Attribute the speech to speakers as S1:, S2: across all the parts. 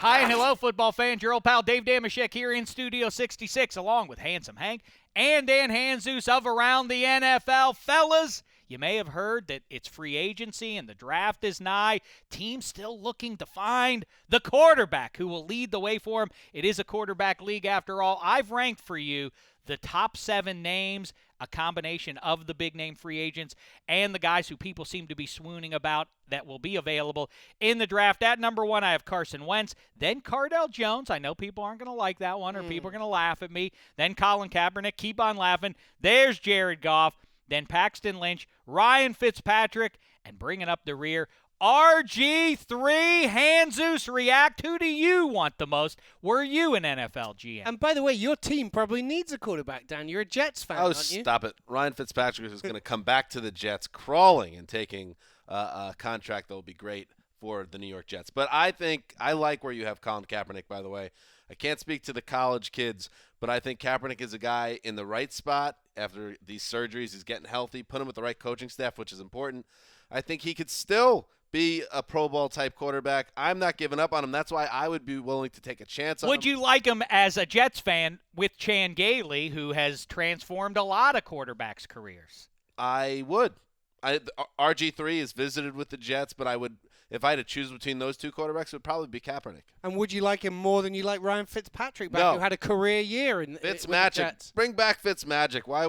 S1: Hi and hello, football fans. Your old pal Dave Dameshek here in Studio 66, along with Handsome Hank and Dan Hanzus of Around the NFL. Fellas, you may have heard that it's free agency and the draft is nigh. Teams still looking to find the quarterback who will lead the way for them. It is a quarterback league after all. I've ranked for you the top 7 names, a combination of the big-name free agents and the guys who people seem to be swooning about that will be available in the draft. At number 1, I have Carson Wentz, then Cardale Jones. I know people aren't going to like that one, or people are going to laugh at me. Then Colin Kaepernick. Keep on laughing. There's Jared Goff. Then Paxton Lynch, Ryan Fitzpatrick, and bringing up the rear, RG3. Hanzus, react. Who do you want the most? Were you an NFL GM?
S2: And by the way, your team probably needs a quarterback, Dan. You're a Jets fan, aren't you?
S3: Oh, stop it. Ryan Fitzpatrick is going to come back to the Jets crawling and taking a contract that will be great for the New York Jets. But I think I like where you have Colin Kaepernick, by the way. I can't speak to the college kids, but I think Kaepernick is a guy in the right spot after these surgeries. He's getting healthy. Put him with the right coaching staff, which is important. I think he could still be a Pro Bowl type quarterback. I'm not giving up on him. That's why I would be willing to take a chance on him.
S1: Would you like him as a Jets fan with Chan Gailey, who has transformed a lot of quarterbacks' careers?
S3: I would. RG3 is visited with the Jets, but I would, if I had to choose between those two quarterbacks, it would probably be Kaepernick.
S2: And would you like him more than you like Ryan Fitzpatrick,
S3: No.
S2: who had a career year with the Jets?
S3: Bring back Fitzmagic. Why are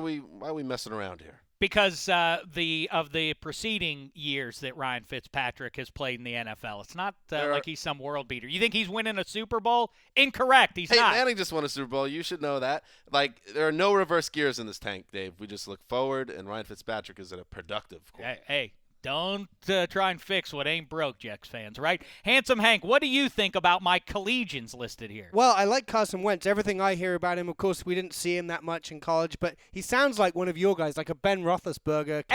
S3: we messing around here?
S1: Because of the preceding years that Ryan Fitzpatrick has played in the NFL. It's not like he's some world beater. You think he's winning a Super Bowl? Incorrect. He's not.
S3: Manning just won a Super Bowl. You should know that. Like, there are no reverse gears in this tank, Dave. We just look forward, and Ryan Fitzpatrick is a productive quarterback.
S1: Hey, don't try and fix what ain't broke, Jets fans, right? Handsome Hank, what do you think about my collegians listed here?
S2: Well, I like Carson Wentz. Everything I hear about him, of course, we didn't see him that much in college, but he sounds like one of your guys, like a Ben Roethlisberger.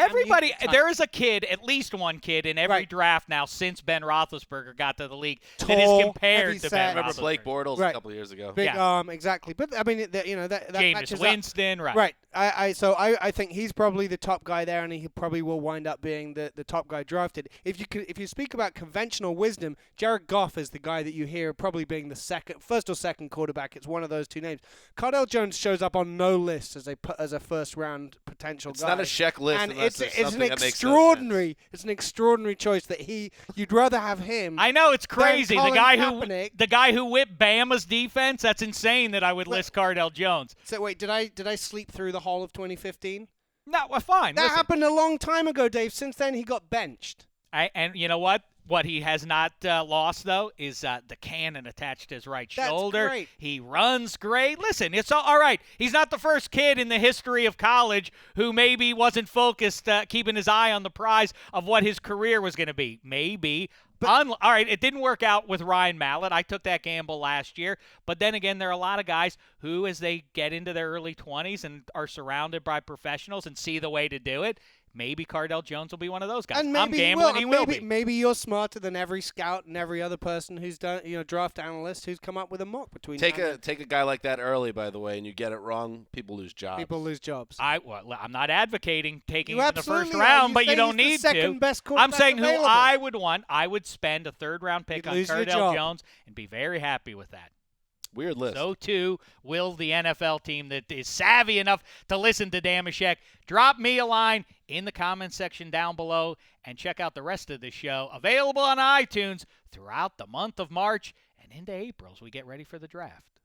S1: There is a kid, at least one kid, in every draft now since Ben Roethlisberger got to the league
S2: Tall,
S1: that is compared to Ben
S3: Remember
S1: Roethlisberger.
S3: Blake Bortles a couple of years ago?
S2: Big arm, exactly. But, I mean, that
S1: Jameis
S2: matches
S1: Winston,
S2: up.
S1: right.
S2: I think he's probably the top guy there, and he probably will wind up being the top guy drafted. If you speak about conventional wisdom, Jared Goff is the guy that you hear probably being the first or second quarterback. It's one of those two names. Cardale Jones shows up on no list as a first round potential guy.
S3: It's not a Shek list,
S2: and
S3: it's
S2: an extraordinary. It's an extraordinary choice that you'd rather have him.
S1: I know, it's crazy.
S2: Colin
S1: The guy who whipped Bama's defense. That's insane that I would list Cardale Jones.
S2: So wait, did I sleep through the whole of 2015?
S1: No, well, fine.
S2: That happened a long time ago, Dave. Since then, he got benched.
S1: And you know what? What he has not lost, though, is the cannon attached to his right shoulder.
S2: Great.
S1: He runs great. Listen, it's all right. He's not the first kid in the history of college who maybe wasn't focused, keeping his eye on the prize of what his career was going to be. Maybe. All right, it didn't work out with Ryan Mallett. I took that gamble last year. But then again, there are a lot of guys who, as they get into their early 20s and are surrounded by professionals and see the way to do it, maybe Cardale Jones will be one of those guys.
S2: And maybe
S1: I'm gambling he will be.
S2: Maybe you're smarter than every scout and every other person who's done, draft analyst who's come up with a mock between.
S3: Take a guy like that early, by the way, and you get it wrong, people lose jobs.
S1: I'm not advocating taking
S2: You
S1: him in the
S2: absolutely
S1: first
S2: are.
S1: round,
S2: You
S1: but
S2: say
S1: you don't
S2: he's the
S1: need
S2: second
S1: to.
S2: best
S1: I'm
S2: quarterback
S1: saying
S2: available.
S1: who I would want. I would spend a third-round pick
S2: You'd
S1: on
S2: lose your
S1: Cardale
S2: job.
S1: Jones and be very happy with that.
S3: Weird list.
S1: So, too, will the NFL team that is savvy enough to listen to Dameshek. Drop me a line in the comments section down below and check out the rest of the show. Available on iTunes throughout the month of March and into April as we get ready for the draft.